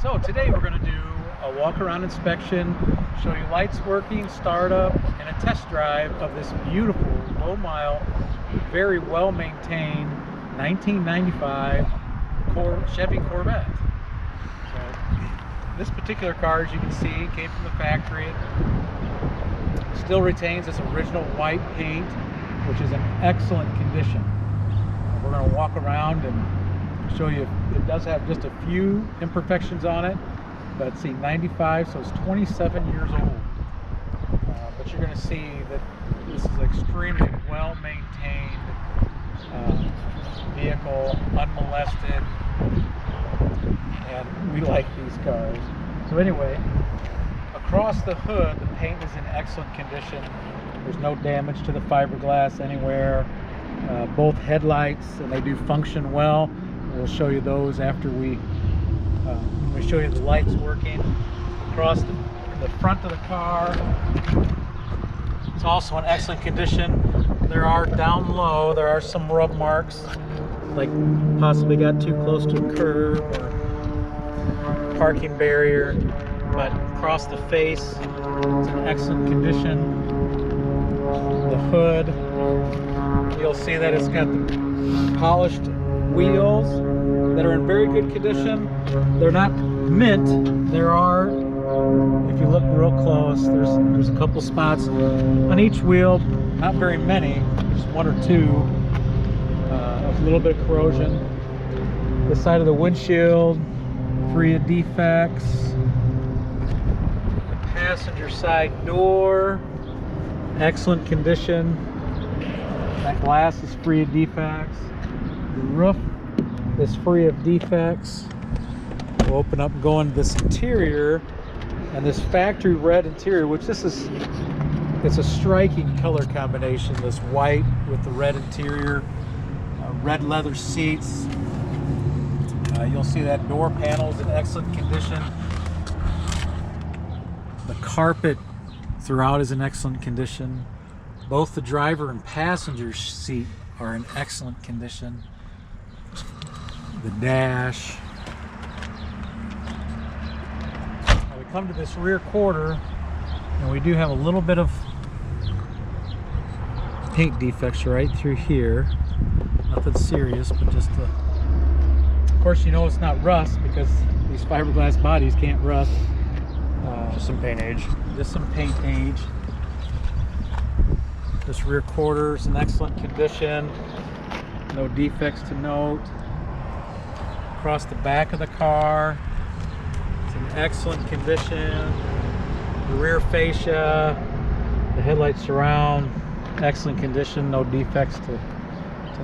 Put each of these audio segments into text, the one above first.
So today we're going to do a walk around inspection, show you lights working, startup, and a test drive of this beautiful, low mile, very well maintained 1995 Chevy Corvette. So this particular car, as you can see, came from the factory. It still retains its original white paint, which is in excellent condition. We're going to walk around and show you it does have just a few imperfections on it, but see, 95, so it's 27 years old. But you're going to see that this is an extremely well maintained vehicle, unmolested, and we like these cars. So anyway, across the hood, the paint is in excellent condition. There's no damage to the fiberglass anywhere. Both headlights, and they do function well. We'll show you those after we show you the lights working. Across the front of the car, it's also in excellent condition. There are down low, there are some rub marks, like possibly got too close to a curb or parking barrier, but across the face, it's in excellent condition. The hood, you'll see that it's got the polished wheels that are in very good condition. They're not mint. There are, if you look real close, there's a couple spots on each wheel, not very many, just one or two, of a little bit of corrosion. The side of the windshield, free of defects. The passenger side door, excellent condition. That glass is free of defects. The roof is free of defects. We'll open up and go into this interior, and this factory red interior, which it's a striking color combination, this white with the red interior, red leather seats. You'll see that door panel is in excellent condition. The carpet throughout is in excellent condition. Both the driver and passenger seat are in excellent condition. The dash. Now we come to this rear quarter, and we do have a little bit of paint defects right through here. Nothing serious, but just of course, you know it's not rust because these fiberglass bodies can't rust. Just some paint age. Just some paint age. This rear quarter is in excellent condition. No defects to note. Across the back of the car, it's in excellent condition. The rear fascia, the headlight surround, excellent condition. No defects to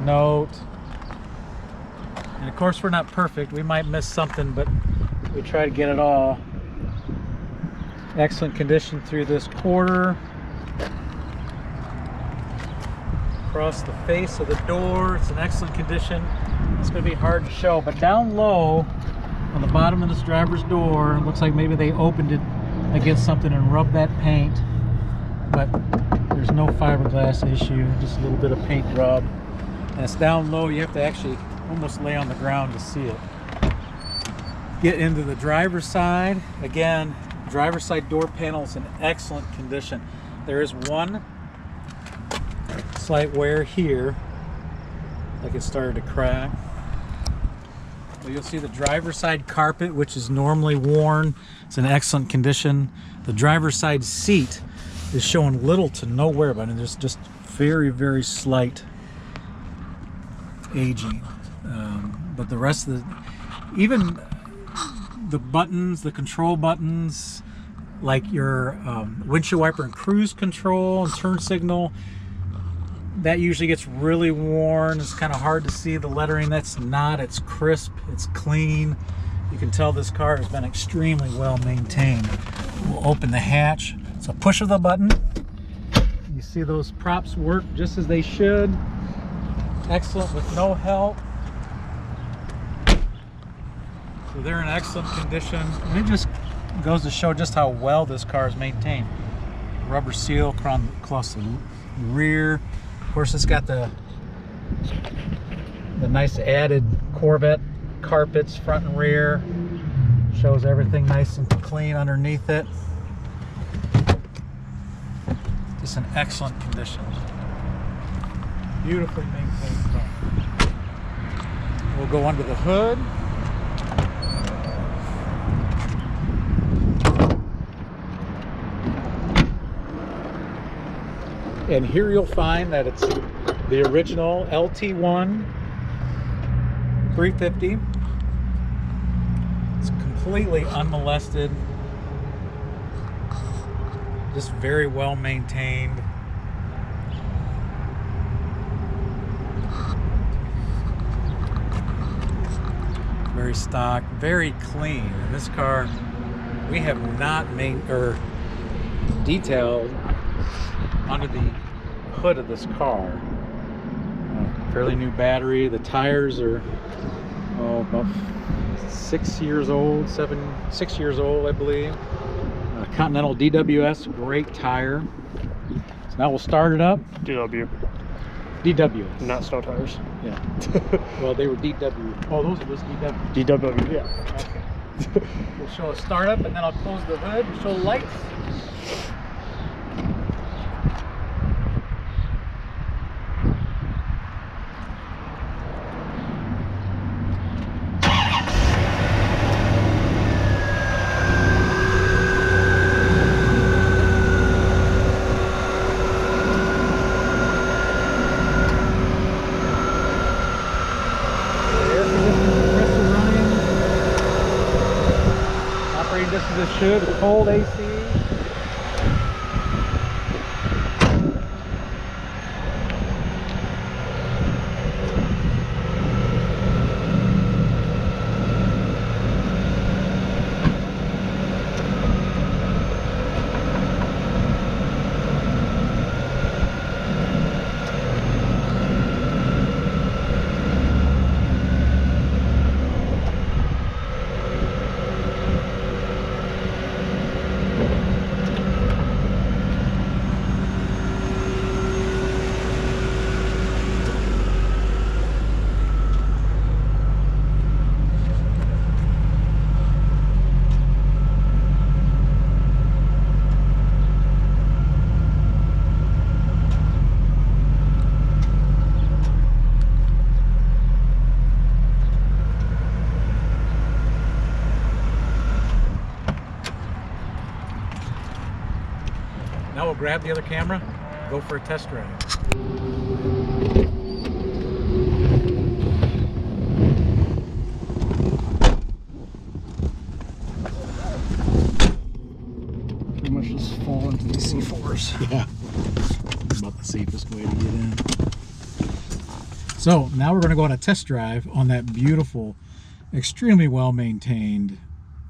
note. And of course, we're not perfect. We might miss something, but we try to get it all. Excellent condition through this quarter. Across the face of the door, it's in excellent condition. It's going to be hard to show, but down low on the bottom of this driver's door, it looks like maybe they opened it against something and rubbed that paint, but there's no fiberglass issue, just a little bit of paint rub. And it's down low, you have to actually almost lay on the ground to see it. Get into the driver's side. Again, driver's side door panel is in excellent condition. There is one slight wear here, like it started to crack. But you'll see the driver's side carpet, which is normally worn. It's in excellent condition. The driver's side seat is showing little to no wear, but there's just very, very slight aging. But the rest of even the buttons, the control buttons, like your windshield wiper and cruise control and turn signal, that usually gets really worn. It's kind of hard to see the lettering. That's not. It's crisp. It's clean. You can tell this car has been extremely well maintained. We'll open the hatch. It's a push of the button. You see those props work just as they should. Excellent with no help. So they're in excellent condition. And it just goes to show just how well this car is maintained. Rubber seal across the rear. Of course, it's got the nice added Corvette carpets front and rear. Shows everything nice and clean underneath it. Just in excellent condition. Beautifully maintained car. We'll go under the hood. And here you'll find that it's the original LT1 350. It's completely unmolested. Just very well maintained. Very stock, very clean. And this car, we have not detailed under the hood of this car. Fairly new battery. The tires are about 6 years old, 6 years old, I believe. Continental DWS, great tire. So now we'll start it up. DWS. Not snow tires. Yeah. Well, they were DW. Oh, those are just DW. DW, yeah. Okay. We'll show a startup, and then I'll close the hood and show the lights. This should cold AC. Now we'll grab the other camera, go for a test drive. Pretty much just fall into these C4s. Yeah, about the safest way to get in. So now we're going to go on a test drive on that beautiful, extremely well maintained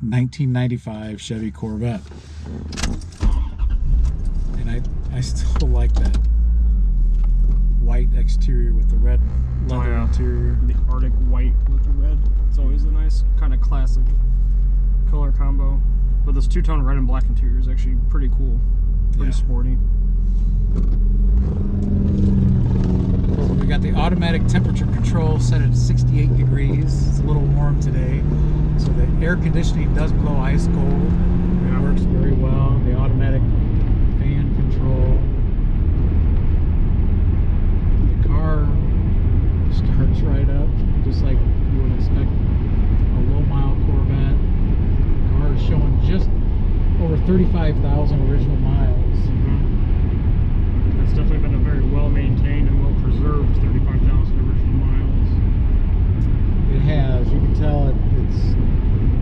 1995 Chevy Corvette. And I still like that white exterior with the red leather interior. The Arctic white with the red. It's always a nice kind of classic color combo. But this two-tone red and black interior is actually pretty cool. Pretty sporty. So we got the automatic temperature control set at 68 degrees. It's a little warm today. So the air conditioning does blow ice cold. It works very well. The automatic fan control. The car starts right up, just like you would expect a low-mile Corvette. The car is showing just over 35,000 original miles. It's definitely been a very well-maintained and well-preserved 35,000 original miles. It has. You can tell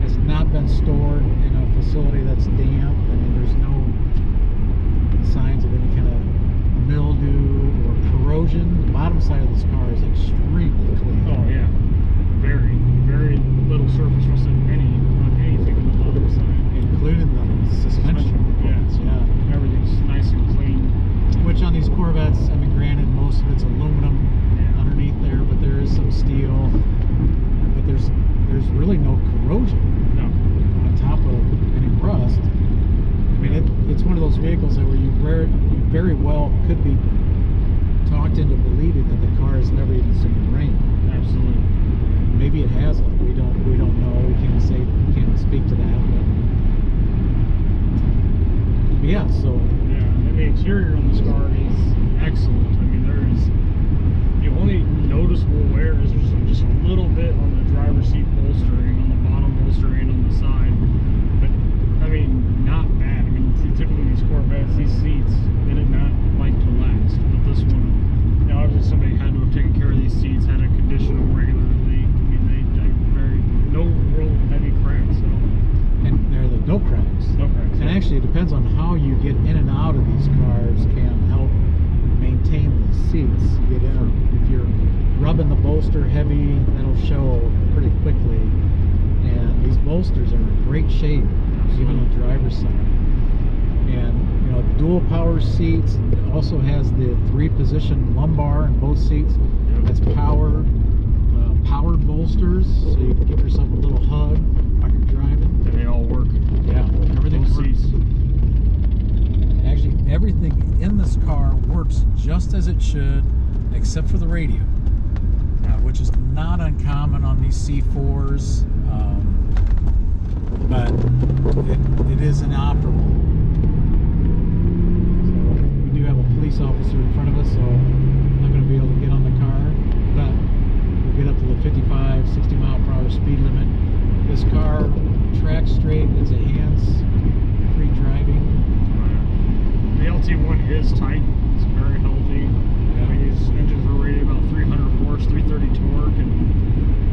it's not been stored in a facility that's damp. I mean, there's no signs of any kind of mildew or corrosion. The bottom side of this car is extremely clean. Oh yeah, very, very little surface rust on anything on the bottom side, including the suspension. Yeah, everything's nice and clean. Which on these Corvettes, I mean, granted, most of it's aluminum underneath there, but there is some steel. But there's really no corrosion on top of any rust. I mean, it's one of those vehicles that where you very well could be talked into believing that the car has never even seen rain. Absolutely. Maybe it hasn't. We don't know. We can't speak to that. interior on this car is excellent. I mean, there is the only noticeable wear is just a little bit on the driver's seat bolstering, on the bottom bolstering, on the side. But I mean, not bad. I mean, typically these Corvettes, these seats, they did not like to last. But this one, you know, obviously somebody had to have taken care of these seats, had to condition them regularly. I mean, they no real heavy cracks at all. And there are no cracks. No cracks. And actually, it depends on how you get in and out of these cars can help maintain these seats. If you're rubbing the bolster heavy, that'll show pretty quickly. And these bolsters are in great shape, even on the driver's side. And you know, dual power seats. It also has the 3-position lumbar in both seats. That's powered bolsters, so you can give yourself a little hug while you're driving. And they all work. Yeah, everything works. Actually, everything in this car works just as it should, except for the radio, which is not uncommon on these C4s, but it is inoperable. So we do have a police officer in front of us, so I'm not going to be able to get on the car, but we'll get up to the 55, 60 mile per hour speed limit. This car tracks straight. It's a hands-free driving. The LT1 is tight. It's very healthy. Yeah. I mean, these engines were rated about 300 horse, 330 torque, and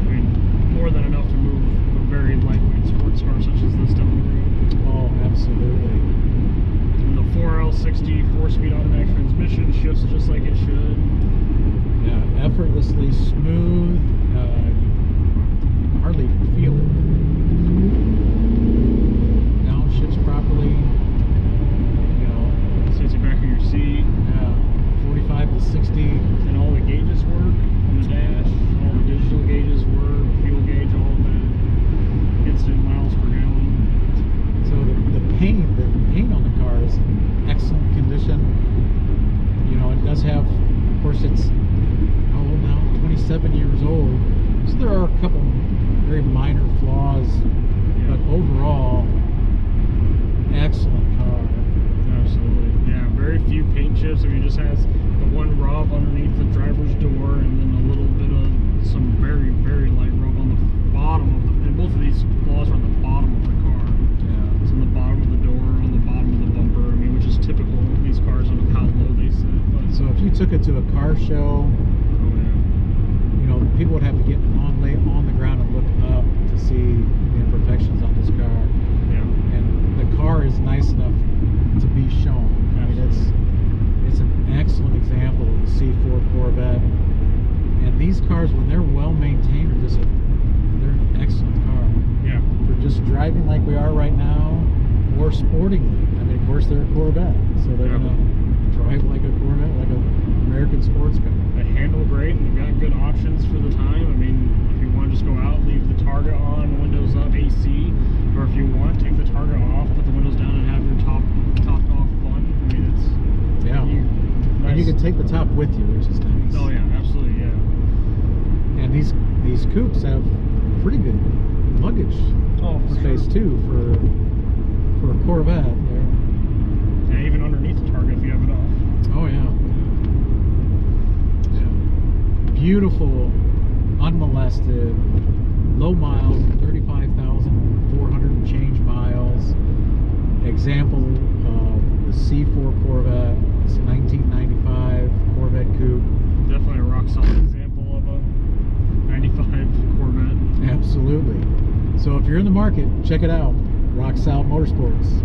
I mean, more than enough to move a very lightweight sports car such as this down the road. Oh, absolutely. And the 4L60 4-speed automatic transmission shifts just like it should. Yeah, effortlessly smooth. Hardly feel it. Downshifts properly. You know, sits you back in your seat. Yeah, 45 to 60. And all the gauges work on the dash. All the digital gauges work. Fuel gauge, all of that. Instant miles per gallon. So the paint on the car is in excellent condition. You know, it does have, of course, it's how old now? 27 years old. So there are a couple very minor flaws, but overall, excellent car. Absolutely. Yeah, very few paint chips. I mean, it just has the one rub underneath the driver's door, and then a little bit of some very, very light rub on the bottom of the. And both of these flaws are on the bottom of the car. Yeah. It's on the bottom of the door, on the bottom of the bumper. I mean, which is typical of these cars and how low they sit. But so if you took it to a car show, you know, people would have to get on the ground and look up to see the imperfections on this car. Yeah. And the car is nice enough to be shown. I mean, it's an excellent example of the C4 Corvette. And these cars, when they're well maintained, they're an excellent car. Yeah. For just driving like we are right now, or sportingly. I mean, of course, they're a Corvette, so they're gonna drive like a Corvette, like an American sports car. They handle great, and they've got good options for the time. I mean, if you want to just go out, leave the Targa on, windows up, AC, or if you want, take the Targa off, put the windows down, and have your topped off fun. I mean, it's nice. And you can take the top with you, which is nice. Oh yeah, absolutely, yeah. And these coupes have pretty good luggage space too for a Corvette. Yeah, even underneath the Targa if you have it off. Oh yeah. Beautiful, unmolested, low miles, 35,400 and change miles. Example of the C4 Corvette. It's a 1995 Corvette coupe. Definitely a rock solid example of a 95 Corvette. Absolutely. So if you're in the market, check it out. Rock Solid Motorsports.